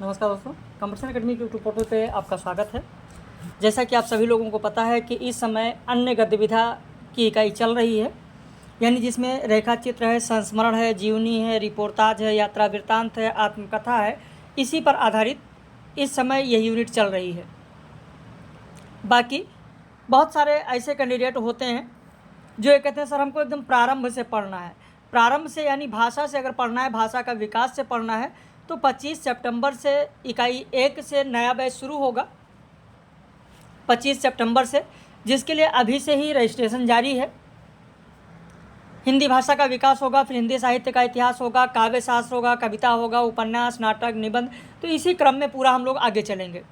नमस्कार दोस्तों, competition academy के यूट्यूब पोर्टल पे आपका स्वागत है। जैसा कि आप सभी लोगों को पता है कि इस समय अन्य गतिविधि की इकाई चल रही है, यानी जिसमें रेखा चित्र है, संस्मरण है, जीवनी है, रिपोर्टाज है, यात्रा वृत्तांत है, आत्मकथा है। इसी पर आधारित इस समय यह यूनिट चल रही है। बाकी बहुत सारे ऐसे कैंडिडेट होते हैं जो ये कहते हैं सर हमको एकदम प्रारंभ से पढ़ना है। प्रारंभ से यानी भाषा से अगर पढ़ना है, भाषा का विकास से पढ़ना है तो 25 सितंबर से इकाई 1 से नया बैच शुरू होगा। 25 सितंबर से, जिसके लिए अभी से ही रजिस्ट्रेशन जारी है। हिंदी भाषा का विकास होगा, फिर हिंदी साहित्य का इतिहास होगा, काव्य शास्त्र होगा, कविता होगा, उपन्यास, नाटक, निबंध। तो इसी क्रम में पूरा हम लोग आगे चलेंगे।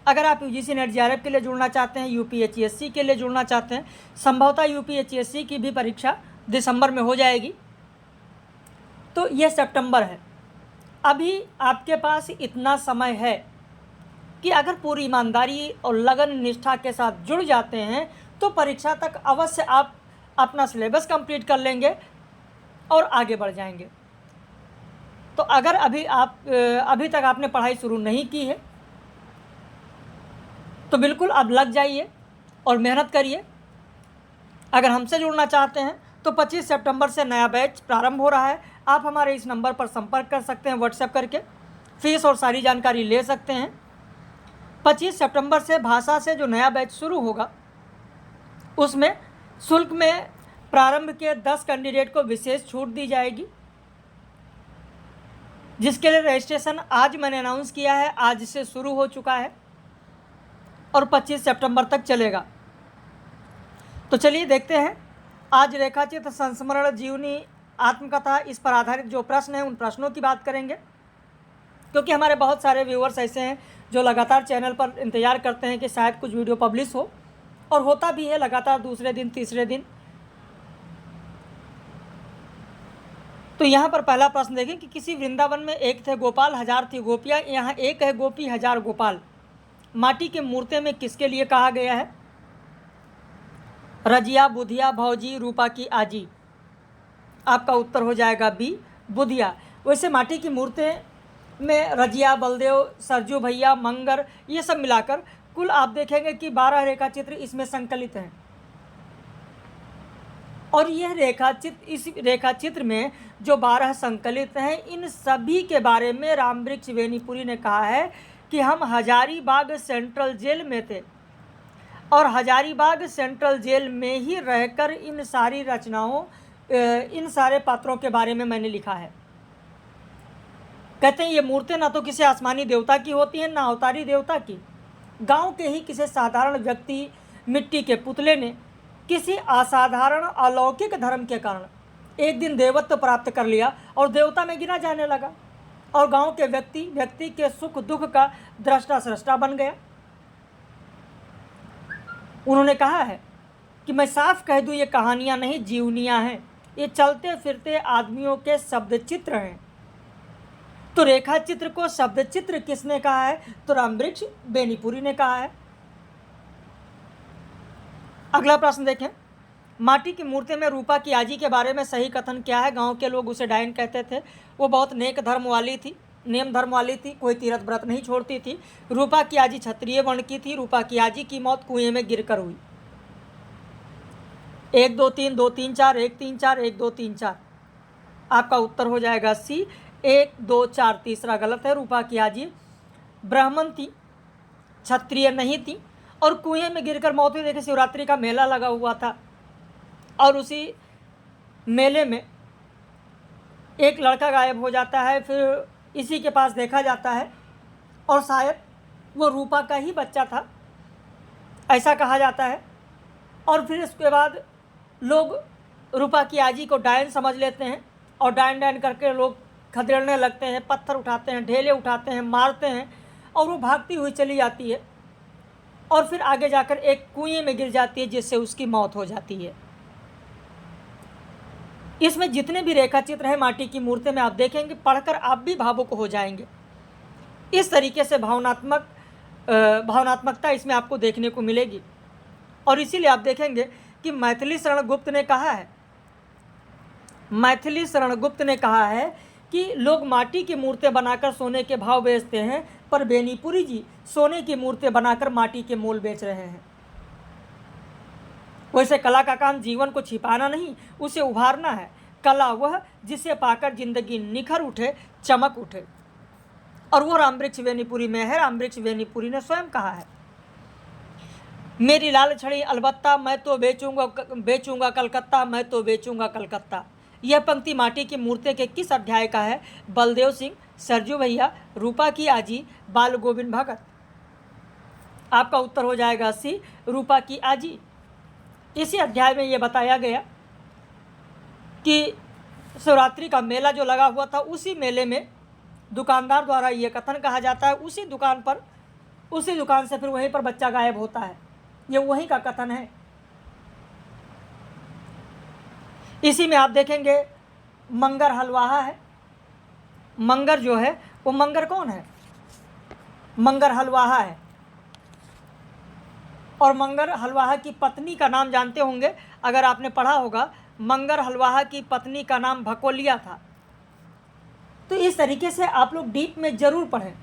अगर आप यूजीसी नेट जेआरएफ के लिए जुड़ना चाहते हैं, यूपीएचईएससी के लिए जुड़ना चाहते हैं, संभवतः यूपीएचईएससी की भी परीक्षा दिसंबर में हो जाएगी। तो ये सितंबर है। अभी आपके पास इतना समय है कि अगर पूरी ईमानदारी और लगन निष्ठा के साथ जुड़ जाते हैं तो परीक्षा तक अवश्य आप अपना सिलेबस कंप्लीट कर लेंगे और आगे बढ़ जाएंगे। तो अगर अभी तक आपने पढ़ाई शुरू नहीं की है तो बिल्कुल अब लग जाइए और मेहनत करिए। अगर हमसे जुड़ना चाहते हैं तो 25 सितंबर से नया बैच प्रारंभ हो रहा है। आप हमारे इस नंबर पर संपर्क कर सकते हैं व्हाट्सएप करके, फीस और सारी जानकारी ले सकते हैं। 25 सितंबर से भाषा से जो नया बैच शुरू होगा उसमें शुल्क में प्रारंभ के 10 कैंडिडेट को विशेष छूट दी जाएगी, जिसके लिए रजिस्ट्रेशन आज मैंने अनाउंस किया है, आज से शुरू हो चुका है और 25 सितंबर तक चलेगा। तो चलिए देखते हैं आज रेखाचित्र, संस्मरण, जीवनी, आत्मकथा, इस पर आधारित जो प्रश्न हैं उन प्रश्नों की बात करेंगे। क्योंकि हमारे बहुत सारे व्यूअर्स ऐसे हैं जो लगातार चैनल पर इंतज़ार करते हैं कि शायद कुछ वीडियो पब्लिश हो, और होता भी है लगातार दूसरे दिन तीसरे दिन। तो यहाँ पर पहला प्रश्न देखें कि किसी वृंदावन में एक थे गोपाल, 1000 थी गोपियाँ, यहाँ एक है गोपी, 1000 गोपाल। माटी के मूर्ति में किसके लिए कहा गया है? रजिया, बुधिया, भौजी, रूपा की आजी। आपका उत्तर हो जाएगा बी, बुधिया। वैसे माटी की मूर्ति में रजिया, बलदेव, सरजू भैया, मंगर, ये सब मिलाकर कुल आप देखेंगे कि 12 रेखा चित्र इसमें संकलित हैं। और यह इस रेखा चित्र में जो 12 संकलित हैं, इन सभी के बारे में रामवृक्ष बेनीपुरी ने कहा है कि हम हजारीबाग सेंट्रल जेल में थे और हजारीबाग सेंट्रल जेल में ही रहकर इन सारी रचनाओं, इन सारे पात्रों के बारे में मैंने लिखा है। कहते हैं ये मूर्तें ना तो किसी आसमानी देवता की होती हैं ना अवतारी देवता की। गांव के ही किसी साधारण व्यक्ति, मिट्टी के पुतले ने किसी असाधारण अलौकिक धर्म के कारण एक दिन देवत्व प्राप्त कर लिया और देवता में गिना जाने लगा और गांव के व्यक्ति के सुख दुख का दृष्टा सृष्टा बन गया। उन्होंने कहा है कि मैं साफ कह दूं, ये कहानियां नहीं जीवनियां हैं, ये चलते फिरते आदमियों के शब्द चित्र हैं। तो रेखा चित्र को शब्द चित्र किसने कहा है? तो रामवृक्ष बेनीपुरी ने कहा है। अगला प्रश्न देखें, माटी की मूर्ति में रूपा की आजी के बारे में सही कथन क्या है? गांव के लोग उसे डायन कहते थे। वो बहुत नेक धर्म वाली थी, नेम धर्म वाली थी, कोई तीर्थ व्रत नहीं छोड़ती थी। रूपा की आजी क्षत्रिय वर्ण की थी। रूपा की आजी की मौत कुएं में गिरकर हुई। 1 2 3 2 3 4 1 3 4 1 2 3 4। आपका उत्तर हो जाएगा सी, 1 2 4। तीसरा गलत है। रूपा की आजी ब्राह्मण थी, क्षत्रिय नहीं थी और कुएं में गिरकर मौत हुई। देखिए शिवरात्रि का मेला लगा हुआ था और उसी मेले में एक लड़का गायब हो जाता है, फिर इसी के पास देखा जाता है और शायद वो रूपा का ही बच्चा था, ऐसा कहा जाता है। और फिर इसके बाद लोग रूपा की आजी को डायन समझ लेते हैं और डायन करके लोग खदेड़ने लगते हैं, पत्थर उठाते हैं, ढेले उठाते हैं, मारते हैं और वो भागती हुई चली जाती है और फिर आगे जाकर एक कुएं में गिर जाती है जिससे उसकी मौत हो जाती है। इसमें जितने भी रेखा चित्र है माटी की मूर्ति में आप देखेंगे, पढ़कर आप भी भावुक हो जाएंगे। इस तरीके से भावनात्मकता इसमें आपको देखने को मिलेगी। और इसीलिए आप देखेंगे कि मैथिली शरण गुप्त ने कहा है कि लोग माटी की मूर्तें बनाकर सोने के भाव बेचते हैं, पर बेनीपुरी जी सोने की मूर्तें बनाकर माटी के मोल बेच रहे हैं। वैसे कला का काम जीवन को छिपाना नहीं, उसे उभारना है। कला वह जिसे पाकर जिंदगी निखर उठे, चमक उठे, और वो रामवृक्ष बेनीपुरी में है। रामवृक्ष बेनीपुरी ने स्वयं कहा है, मेरी लाल छड़ी अलबत्ता, मैं तो बेचूंगा कलकत्ता, मैं तो बेचूंगा कलकत्ता। यह पंक्ति माटी की मूर्ति के किस अध्याय का है? बलदेव सिंह, सरजू भैया, रूपा की आजी, बाल गोविंद भगत। आपका उत्तर हो जाएगा सी, रूपा की आजी। इसी अध्याय में यह बताया गया कि शिवरात्रि का मेला जो लगा हुआ था, उसी मेले में दुकानदार द्वारा यह कथन कहा जाता है, उसी दुकान से फिर वहीं पर बच्चा गायब होता है। ये वहीं का कथन है। इसी में आप देखेंगे मंगर हलवाहा है। मंगर जो है वो मंगर कौन है? मंगर हलवाहा है। और मंगर हलवाहा की पत्नी का नाम जानते होंगे, अगर आपने पढ़ा होगा, मंगर हलवाहा की पत्नी का नाम भकोलिया था। तो इस तरीके से आप लोग डीप में जरूर पढ़ें।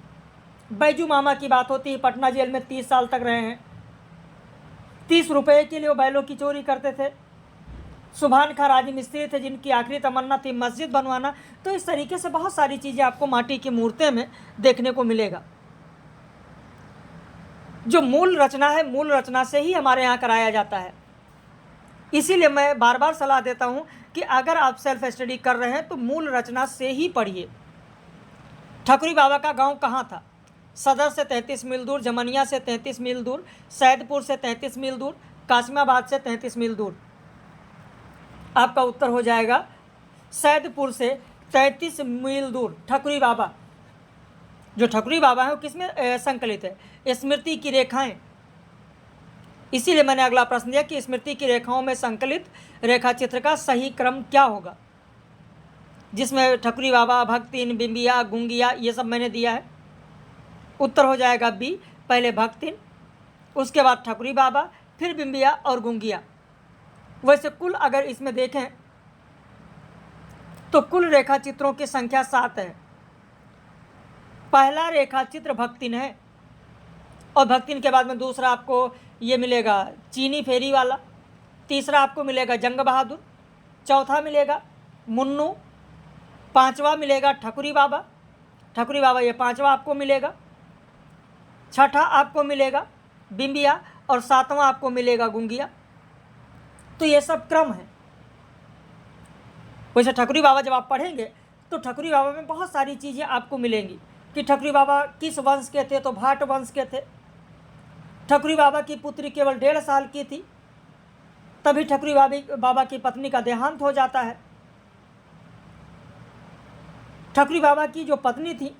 बैजू मामा की बात होती है, पटना जेल में 30 साल तक रहे हैं। 30 रुपये के लिए वो बैलों की चोरी करते थे। सुभान खां राजमिस्त्री थे, जिनकी आखिरी तमन्ना थी मस्जिद बनवाना। तो इस तरीके से बहुत सारी चीज़ें आपको माटी की मूर्तें में देखने को मिलेगा। जो मूल रचना है, मूल रचना से ही हमारे यहाँ कराया जाता है। इसीलिए मैं बार बार सलाह देता हूँ कि अगर आप सेल्फ स्टडी कर रहे हैं तो मूल रचना से ही पढ़िए। ठकुरी बाबा का गांव कहाँ था? सदर से 33 मील दूर, जमनिया से 33 मील दूर, सैदपुर से 33 मील दूर, कासिमाबाद से 33 मील दूर। आपका उत्तर हो जाएगा सैदपुर से 33 मील दूर ठकुरी बाबा। जो ठकुरी बाबा है वो किसमें संकलित है? स्मृति की रेखाएं। इसीलिए मैंने अगला प्रश्न दिया कि स्मृति की रेखाओं में संकलित रेखा चित्र का सही क्रम क्या होगा, जिसमें ठकुरी बाबा, भक्तिन, बिंबिया, गुंगिया, ये सब मैंने दिया है। उत्तर हो जाएगा बी, पहले भक्तिन, उसके बाद ठकुरी बाबा, फिर बिंबिया और गुंगिया। वैसे कुल अगर इसमें देखें तो कुल रेखा चित्रों की संख्या 7 है। पहला रेखा चित्र भक्तिन है, और भक्तिन के बाद में दूसरा आपको ये मिलेगा चीनी फेरी वाला, तीसरा आपको मिलेगा जंग बहादुर, चौथा मिलेगा मुन्नू, पांचवा मिलेगा ठकुरी बाबा ये पांचवा आपको मिलेगा, छठा आपको मिलेगा बिंबिया, और सातवां आपको मिलेगा गुंगिया। तो ये सब क्रम है। वैसे ठकुरी बाबा जब आप पढ़ेंगे तो ठकुरी बाबा में बहुत सारी चीज़ें आपको मिलेंगी कि ठकुरी बाबा किस वंश के थे, तो भाट वंश के थे। ठकुरी बाबा की पुत्री केवल 1.5 साल की थी, तभी ठकुरी बाबा की पत्नी का देहांत हो जाता है। ठकुरी बाबा की जो पत्नी थी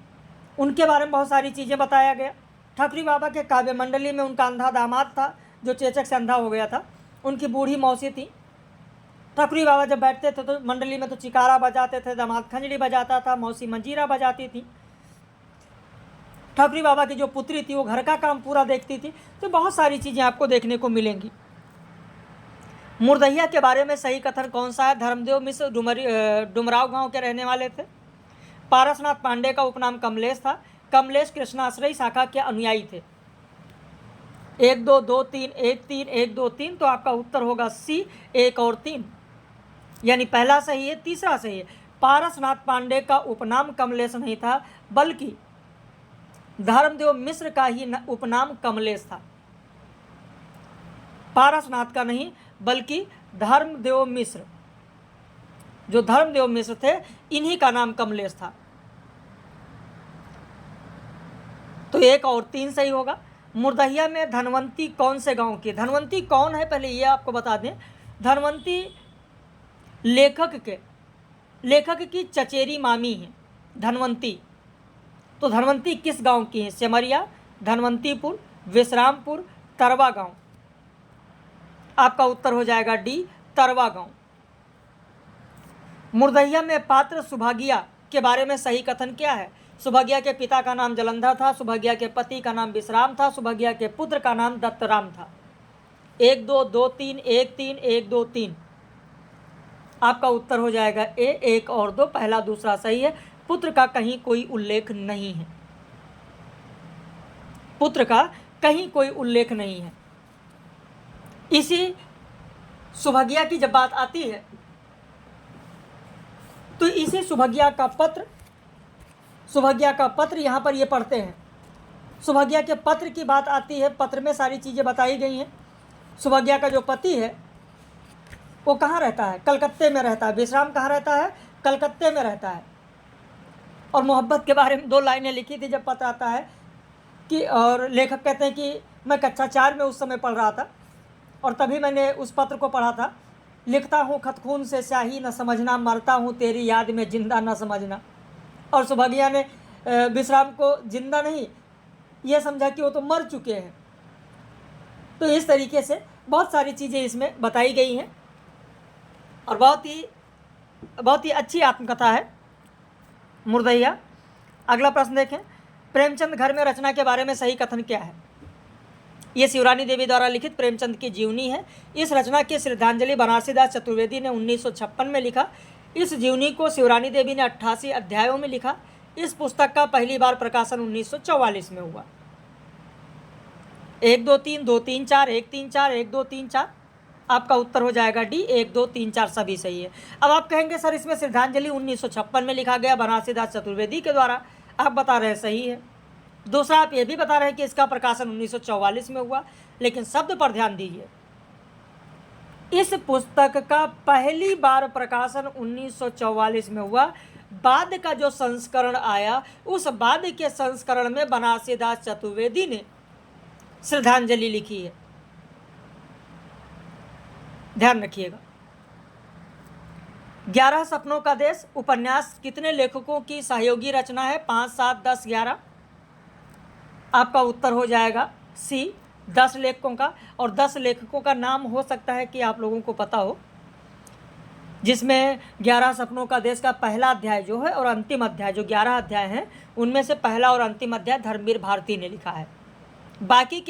उनके बारे में बहुत सारी चीज़ें बताया गया। ठकुरी बाबा के काव्य मंडली में उनका अंधा दामाद था, जो चेचक से अंधा हो गया था। उनकी बूढ़ी मौसी थी। ठकुरी बाबा जब बैठते थे तो मंडली में तो चिकारा बजाते थे, दामाद खंजड़ी बजाता था, मौसी मंजीरा बजाती थी। ठकुरी बाबा की जो पुत्री थी वो घर का काम पूरा देखती थी। तो बहुत सारी चीज़ें आपको देखने को मिलेंगी। मुर्दहिया के बारे में सही कथन कौन सा है? धर्मदेव मिश्र डुमराव गांव के रहने वाले थे। पारसनाथ पांडे का उपनाम कमलेश था। कमलेश कृष्णाश्रयी शाखा के अनुयायी थे। 1 2 2 3 1 3 1 2 3। तो आपका उत्तर होगा सी, 1 और 3, यानी पहला सही है, तीसरा सही है। पारसनाथ पांडे का उपनाम कमलेश नहीं था, बल्कि धर्मदेव मिश्र का ही उपनाम कमलेश था। पारसनाथ का नहीं, बल्कि धर्मदेव मिश्र, जो धर्मदेव मिश्र थे, इन्हीं का नाम कमलेश था। तो 1 और 3 सही होगा। मुर्दहिया में धनवंती कौन से गांव की? धनवंती कौन है पहले ये आपको बता दें। धनवंती लेखक की चचेरी मामी है धनवंती। तो धनवंती किस गांव की है? सेमरिया, धनवंतीपुर, विश्रामपुर, तरवा गांव। आपका उत्तर हो जाएगा डी, तरवा गांव। मुर्दहिया में पात्र सुभागिया के बारे में सही कथन क्या है? सुभागिया के पिता का नाम जलंधर था, सुभागिया के पति का नाम विश्राम था, सुभागिया के पुत्र का नाम दत्तराम था। 1 2 2 3 1 3 1 2 3। आपका उत्तर हो जाएगा ए, 1 और 2, पहला दूसरा सही है। पुत्र का कहीं कोई उल्लेख नहीं है, पुत्र का कहीं कोई उल्लेख नहीं है। इसी सुभज्ञा की जब बात आती है तो इसी सुभज्ञा का पत्र यहाँ पर ये पढ़ते हैं। सुभज्ञा के पत्र की बात आती है, पत्र में सारी चीज़ें बताई गई हैं। सुभज्ञा का जो पति है वो कहाँ रहता है? कलकत्ते में रहता है। विश्राम कहाँ रहता है? कलकत्ते में रहता है। और मोहब्बत के बारे में 2 लाइनें लिखी थी जब पत्र आता है कि, और लेखक कहते हैं कि मैं कक्षा 4 में उस समय पढ़ रहा था और तभी मैंने उस पत्र को पढ़ा था। लिखता हूँ खत खून से स्याही न समझना, मरता हूँ तेरी याद में जिंदा न समझना। और सुभज्ञा ने विश्राम को जिंदा नहीं, ये समझा कि वो तो मर चुके हैं। तो इस तरीके से बहुत सारी चीज़ें इसमें बताई गई हैं और बहुत ही अच्छी आत्मकथा है मुर्दैया। अगला प्रश्न देखें, प्रेमचंद घर में रचना के बारे में सही कथन क्या है? ये शिवरानी देवी द्वारा लिखित प्रेमचंद की जीवनी है। इस रचना की श्रद्धांजलि बनारसी दास चतुर्वेदी ने 1956 में लिखा। इस जीवनी को शिवरानी देवी ने 88 अध्यायों में लिखा। इस पुस्तक का पहली बार प्रकाशन 1944 में हुआ। 1 2 3 2 3 4 1 3 4 1 2 3 4 आपका उत्तर हो जाएगा डी। 1 2 3 4 सभी सही है। अब आप कहेंगे सर इसमें श्रद्धांजलि 1956 में लिखा गया बनारसी दास चतुर्वेदी के द्वारा, आप बता रहे हैं सही है। दूसरा आप ये भी बता रहे हैं कि इसका प्रकाशन 1944 में हुआ, लेकिन शब्द पर ध्यान दीजिए। इस पुस्तक का पहली बार प्रकाशन 1944 में हुआ। बाद का जो संस्करण आया उस बाद के संस्करण में बनारसी दास चतुर्वेदी ने श्रद्धांजलि लिखी है, ध्यान रखिएगा। 11 सपनों का देश उपन्यास कितने लेखकों की सहयोगी रचना है? 5 7 10 11 आपका उत्तर हो जाएगा सी, 10 लेखकों का। और 10 लेखकों का नाम हो सकता है कि आप लोगों को पता हो, जिसमें 11 सपनों का देश का पहला अध्याय जो है और अंतिम अध्याय, जो 11 अध्याय हैं उनमें से पहला और अंतिम अध्याय धर्मवीर भारती ने लिखा है। बाकी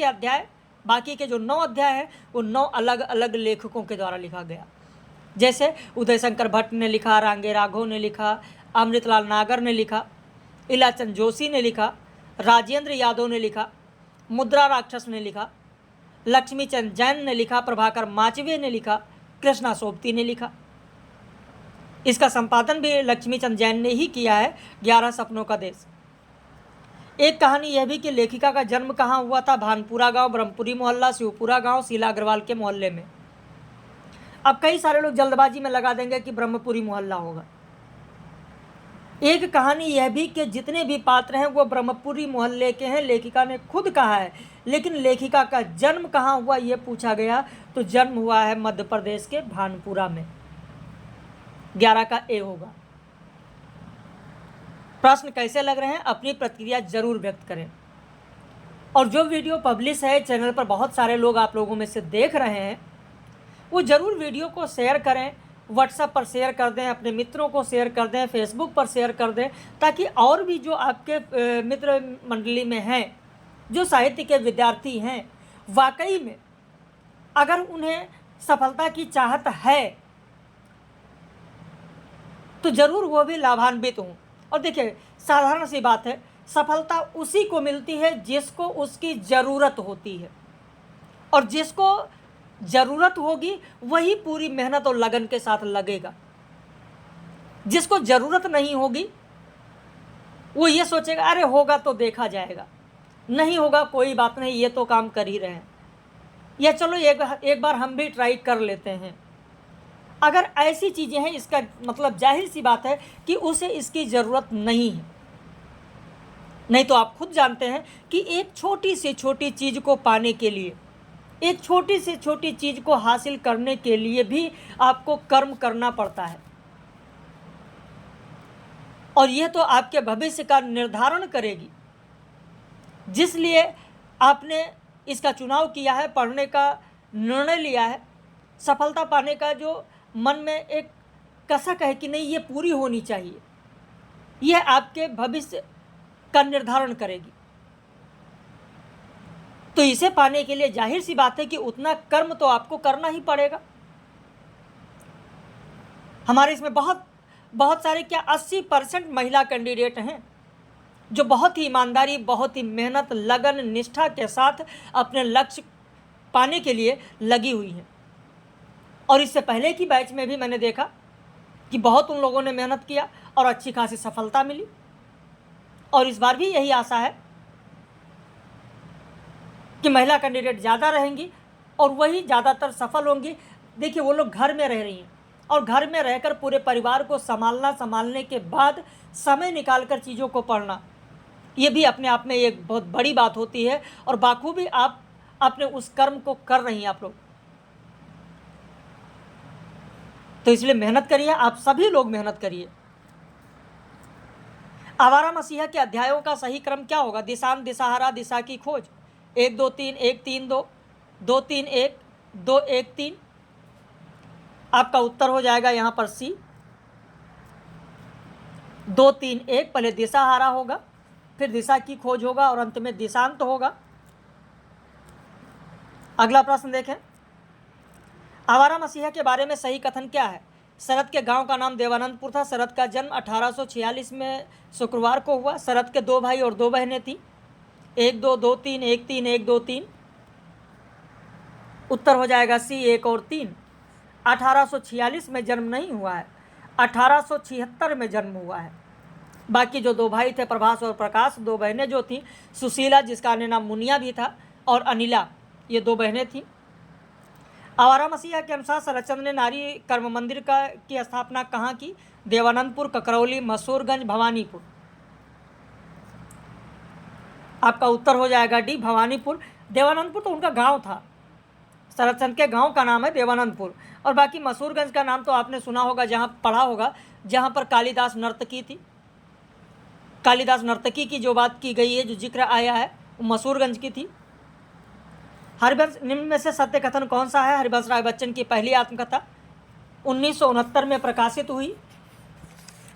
के जो 9 अध्याय हैं वो 9 अलग अलग लेखकों के द्वारा लिखा गया। जैसे उदय शंकर भट्ट ने लिखा, रांगे राघव ने लिखा, अमृतलाल नागर ने लिखा, इलाचंद जोशी ने लिखा, राजेंद्र यादव ने लिखा, मुद्रा राक्षस ने लिखा, लक्ष्मीचंद जैन ने लिखा, प्रभाकर माचवे ने लिखा, कृष्णा सोबती ने लिखा। इसका संपादन भी लक्ष्मीचंद जैन ने ही किया है, 11 सपनों का देश। एक कहानी यह भी कि लेखिका का जन्म कहाँ हुआ था? भानपुरा गांव, ब्रह्मपुरी मोहल्ला, शिवपुरा गांव, शीला अग्रवाल के मोहल्ले में। अब कई सारे लोग जल्दबाजी में लगा देंगे कि ब्रह्मपुरी मोहल्ला होगा। एक कहानी यह भी कि जितने भी पात्र हैं वो ब्रह्मपुरी मोहल्ले के हैं, लेखिका ने खुद कहा है। लेकिन लेखिका का जन्म कहाँ हुआ ये पूछा गया तो जन्म हुआ है मध्य प्रदेश के भानपुरा में। 11 का ए होगा। प्रश्न कैसे लग रहे हैं अपनी प्रतिक्रिया जरूर व्यक्त करें। और जो वीडियो पब्लिश है चैनल पर बहुत सारे लोग आप लोगों में से देख रहे हैं, वो ज़रूर वीडियो को शेयर करें, व्हाट्सएप पर शेयर कर दें, अपने मित्रों को शेयर कर दें, फेसबुक पर शेयर कर दें, ताकि और भी जो आपके मित्र मंडली में हैं, जो साहित्य के विद्यार्थी हैं, वाकई में अगर उन्हें सफलता की चाहत है तो ज़रूर वो भी लाभान्वित हों। और देखिए साधारण सी बात है, सफलता उसी को मिलती है जिसको उसकी ज़रूरत होती है, और जिसको ज़रूरत होगी वही पूरी मेहनत और लगन के साथ लगेगा। जिसको ज़रूरत नहीं होगी वो ये सोचेगा अरे होगा तो देखा जाएगा, नहीं होगा कोई बात नहीं, ये तो काम कर ही रहे हैं, या चलो एक बार हम भी ट्राई कर लेते हैं। अगर ऐसी चीज़ें हैं इसका मतलब जाहिर सी बात है कि उसे इसकी ज़रूरत नहीं है। नहीं तो आप खुद जानते हैं कि एक छोटी से छोटी चीज़ को पाने के लिए, एक छोटी से छोटी चीज़ को हासिल करने के लिए भी आपको कर्म करना पड़ता है, और यह तो आपके भविष्य का निर्धारण करेगी। जिसलिए आपने इसका चुनाव किया है, पढ़ने का निर्णय लिया है, सफलता पाने का जो मन में एक कसक है कि नहीं ये पूरी होनी चाहिए, यह आपके भविष्य का निर्धारण करेगी। तो इसे पाने के लिए जाहिर सी बात है कि उतना कर्म तो आपको करना ही पड़ेगा। हमारे इसमें बहुत बहुत सारे क्या 80% महिला कैंडिडेट हैं जो बहुत ही ईमानदारी, बहुत ही मेहनत, लगन, निष्ठा के साथ अपने लक्ष्य पाने के लिए लगी हुई हैं। और इससे पहले की बैच में भी मैंने देखा कि बहुत उन लोगों ने मेहनत किया और अच्छी खासी सफलता मिली। और इस बार भी यही आशा है कि महिला कैंडिडेट ज़्यादा रहेंगी और वही ज़्यादातर सफल होंगी। देखिए, वो लोग घर में रह रही हैं और घर में रहकर पूरे परिवार को संभालने के बाद समय निकालकर चीज़ों को पढ़ना, ये भी अपने आप में एक बहुत बड़ी बात होती है। और बाखूबी आप अपने उस कर्म को कर रही हैं आप लोग। तो इसलिए मेहनत करिए, आप सभी लोग मेहनत करिए। आवारा मसीहा के अध्यायों का सही क्रम क्या होगा? दिशांत, दिशाहारा, दिशा की खोज, 1 2 3 1 3 2 2 3 1 2 1 3। आपका उत्तर हो जाएगा यहाँ पर सी, 2 3 1। पहले दिशाहारा होगा, फिर दिशा की खोज होगा और अंत में दिशांत होगा। अगला प्रश्न देखें, आवारा मसीहा के बारे में सही कथन क्या है? शरद के गांव का नाम देवानंदपुर था। शरद का जन्म 1846 में शुक्रवार को हुआ। शरद के 2 भाई और 2 बहनें थीं, 1 2 2 3 1 3 1 2 3। उत्तर हो जाएगा सी, 1 और 3। 1846 में जन्म नहीं हुआ है, 1876 में जन्म हुआ है। बाकी जो 2 भाई थे, प्रभास और प्रकाश, 2 बहनें जो थीं, सुशीला जिसका अन्य नाम मुनिया भी था, और अनिला, ये 2 बहनें थीं। आवारा मसीहा के अनुसार शरदचंद्र ने नारी कर्म मंदिर की स्थापना कहाँ की? देवानंदपुर, ककरौली, मसूरगंज, भवानीपुर। आपका उत्तर हो जाएगा डी, भवानीपुर। देवानंदपुर तो उनका गांव था, शरदचंद्र के गांव का नाम है देवानंदपुर। और बाकी मसूरगंज का नाम तो आपने सुना होगा, जहाँ पढ़ा होगा, जहाँ पर कालिदास नर्तकी थी। कालिदास नर्तकी की जो बात की गई है, जो जिक्र आया है, वो मसूरगंज की थी। हरिवंश, निम्न में से सत्य कथन कौन सा है? हरिवंश राय बच्चन की पहली आत्मकथा 1969 में प्रकाशित हुई।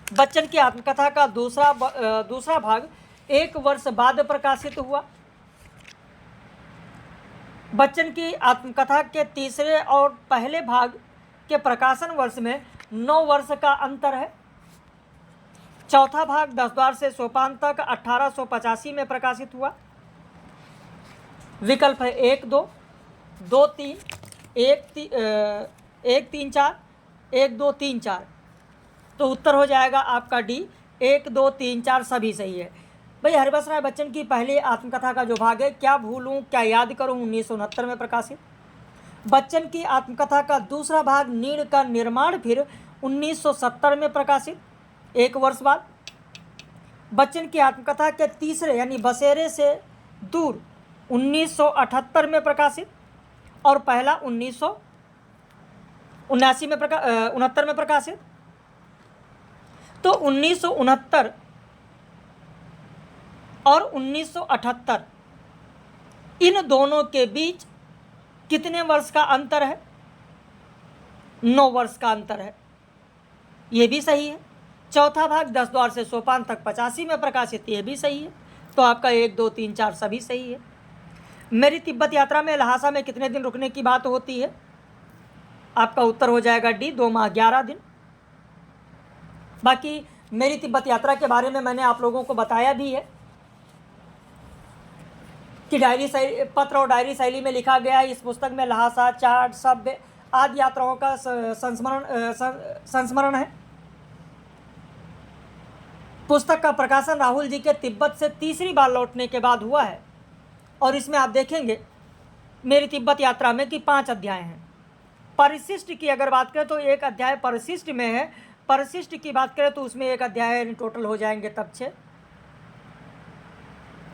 बच्चन की आत्मकथा का दूसरा भाग 1 वर्ष बाद प्रकाशित हुआ। बच्चन की आत्मकथा के तीसरे और पहले भाग के प्रकाशन वर्ष में 9 वर्ष का अंतर है। चौथा भाग 10 द्वार से सोपान तक 1885 में प्रकाशित हुआ। विकल्प है 1 2 2 3 1 3 4 1 2 3 4। तो उत्तर हो जाएगा आपका डी, 1 2 3 4 सभी सही है। भाई, हरिवंश राय बच्चन की पहली आत्मकथा का जो भाग है, क्या भूलूं क्या याद करूं, 1969 में प्रकाशित। बच्चन की आत्मकथा का दूसरा भाग नीड़ का निर्माण फिर 1970 में प्रकाशित, 1 वर्ष बाद। बच्चन की आत्मकथा के तीसरे यानी बसेरे से दूर 1978 में प्रकाशित, और पहला 1979 में 69 में प्रकाशित। तो 1969 और 1978, इन दोनों के बीच कितने वर्ष का अंतर है? 9 वर्ष का अंतर है, ये भी सही है। चौथा भाग 10 द्वार से सोपान तक 85 में प्रकाशित, ये भी सही है। तो आपका 1 2 3 4 सभी सही है। मेरी तिब्बत यात्रा में लहासा में कितने दिन रुकने की बात होती है? आपका उत्तर हो जाएगा डी, 2 माह 11 दिन। बाकी मेरी तिब्बत यात्रा के बारे में मैंने आप लोगों को बताया भी है कि पत्र और डायरी शैली में लिखा गया है। इस पुस्तक में लहासा, चार्ट, शब्द आदि यात्राओं का संस्मरण है। पुस्तक का प्रकाशन राहुल जी के तिब्बत से तीसरी बार लौटने के बाद हुआ है। और इसमें आप देखेंगे मेरी तिब्बत यात्रा में कि 5 अध्याय हैं। परिशिष्ट की अगर बात करें तो एक अध्याय परिशिष्ट में है। परिशिष्ट की बात करें तो उसमें एक अध्याय टोटल हो जाएंगे तब 6।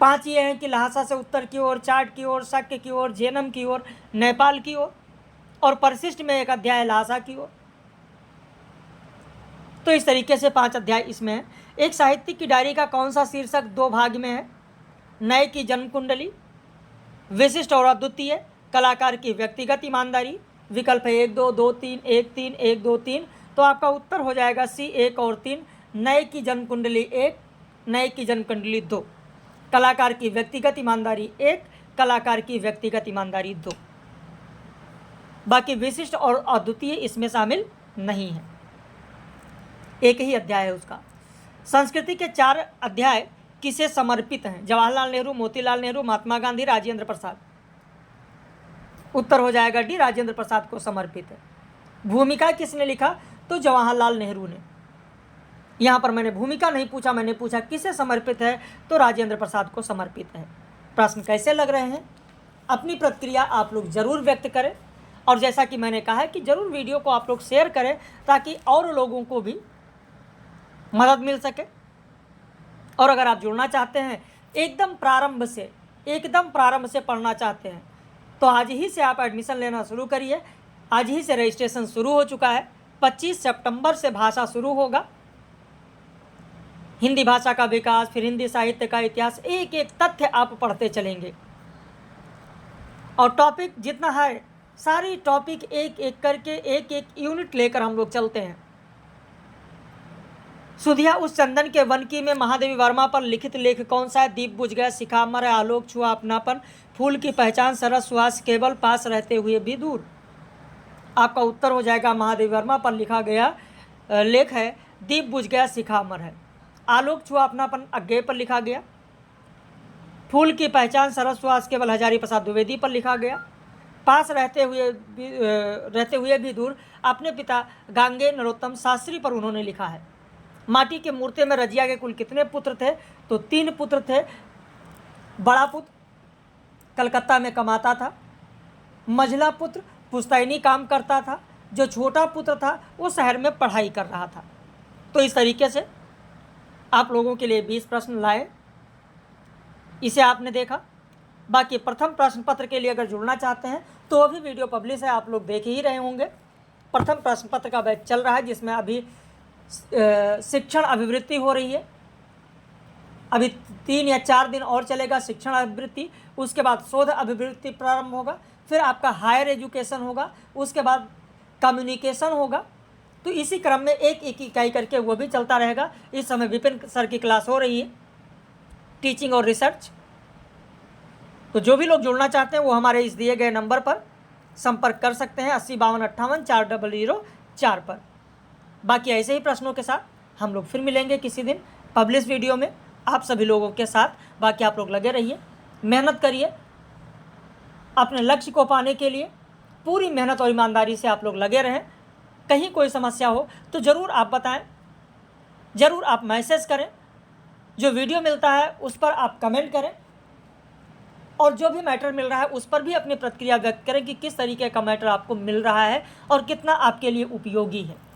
5 ये हैं कि लहासा से उत्तर की ओर, चाट की ओर, शक्य की ओर, जेनम की ओर, नेपाल की ओर, और परिशिष्ट में एक अध्याय लहासा की ओर। तो इस तरीके से 5 अध्याय इसमें है। एक साहित्यिक की डायरी का कौन सा शीर्षक 2 भाग में है? नए की जन्म कुंडली, विशिष्ट और अद्वितीय, कलाकार की व्यक्तिगत ईमानदारी। विकल्प है 1 2 2 3 1 3 1 2 3। तो आपका उत्तर हो जाएगा सी, 1 और 3। नए की जन्म कुंडली 1, नए की जन्म कुंडली 2, कलाकार की व्यक्तिगत ईमानदारी 1, कलाकार की व्यक्तिगत ईमानदारी 2। बाकी विशिष्ट और अद्वितीय इसमें शामिल नहीं है। एक ही अध्याय है उसका। संस्कृति के 4 अध्याय किसे समर्पित हैं? जवाहरलाल नेहरू, मोतीलाल नेहरू, महात्मा गांधी, राजेंद्र प्रसाद। उत्तर हो जाएगा डी, राजेंद्र प्रसाद को समर्पित है। भूमिका किसने लिखा? तो जवाहरलाल नेहरू ने। यहाँ पर मैंने भूमिका नहीं पूछा, मैंने पूछा किसे समर्पित है, तो राजेंद्र प्रसाद को समर्पित है। प्रश्न कैसे लग रहे हैं? अपनी प्रतिक्रिया आप लोग ज़रूर व्यक्त करें, और जैसा कि मैंने कहा है कि ज़रूर वीडियो को आप लोग शेयर करें ताकि और लोगों को भी मदद मिल सके। और अगर आप जुड़ना चाहते हैं एकदम प्रारंभ से पढ़ना चाहते हैं, तो आज ही से आप एडमिशन लेना शुरू करिए। आज ही से रजिस्ट्रेशन शुरू हो चुका है। 25 सितंबर से भाषा शुरू होगा। हिंदी भाषा का विकास, फिर हिंदी साहित्य का इतिहास, एक एक तथ्य आप पढ़ते चलेंगे। और टॉपिक जितना है, सारी टॉपिक एक एक करके, एक एक यूनिट लेकर हम लोग चलते हैं। सुधिया उस चंदन के वन की में महादेवी वर्मा पर लिखित लेख कौन सा है? दीप बुझ गया, शिखा मर, आलोक छुआ अपनापन, फूल की पहचान, सरस सुहास, केवल पास रहते हुए भी दूर। आपका उत्तर हो जाएगा महादेवी वर्मा पर लिखा गया लेख है दीप बुझ गया, शिखा अमर है। आलोक छुआ अपनापन अज्ञेय पर लिखा गया। फूल की पहचान, सरस सुहास, केवल हजारी प्रसाद द्विवेदी पर लिखा गया। पास रहते हुए भी दूर अपने पिता गांगे नरोत्तम शास्त्री पर उन्होंने लिखा है। माटी के मूर्ति में रजिया के कुल कितने पुत्र थे? तो 3 पुत्र थे। बड़ा पुत्र कलकत्ता में कमाता था, मझला पुत्र पुश्तैनी काम करता था, जो छोटा पुत्र था वो शहर में पढ़ाई कर रहा था। तो इस तरीके से आप लोगों के लिए 20 प्रश्न लाए, इसे आपने देखा। बाकी प्रथम प्रश्न पत्र के लिए अगर जुड़ना चाहते हैं तो अभी वीडियो पब्लिश है, आप लोग देख ही रहे होंगे। प्रथम प्रश्न पत्र का बैच चल रहा है, जिसमें अभी शिक्षण अभिवृत्ति हो रही है। अभी 3 या 4 दिन और चलेगा शिक्षण अभिवृत्ति, उसके बाद शोध अभिवृत्ति प्रारंभ होगा, फिर आपका हायर एजुकेशन होगा, उसके बाद कम्युनिकेशन होगा। तो इसी क्रम में एक एक इकाई करके वो भी चलता रहेगा। इस समय विपिन सर की क्लास हो रही है, टीचिंग और रिसर्च। तो जो भी लोग जुड़ना चाहते हैं वो हमारे इस दिए गए नंबर पर संपर्क कर सकते हैं, 8052584004 पर। बाकी ऐसे ही प्रश्नों के साथ हम लोग फिर मिलेंगे किसी दिन पब्लिश वीडियो में आप सभी लोगों के साथ। बाकी आप लोग लगे रहिए, मेहनत करिए, अपने लक्ष्य को पाने के लिए पूरी मेहनत और ईमानदारी से आप लोग लगे रहें। कहीं कोई समस्या हो तो ज़रूर आप बताएं, ज़रूर आप मैसेज करें, जो वीडियो मिलता है उस पर आप कमेंट करें, और जो भी मैटर मिल रहा है उस पर भी अपनी प्रतिक्रिया व्यक्त करें कि किस तरीके का मैटर आपको मिल रहा है और कितना आपके लिए उपयोगी है।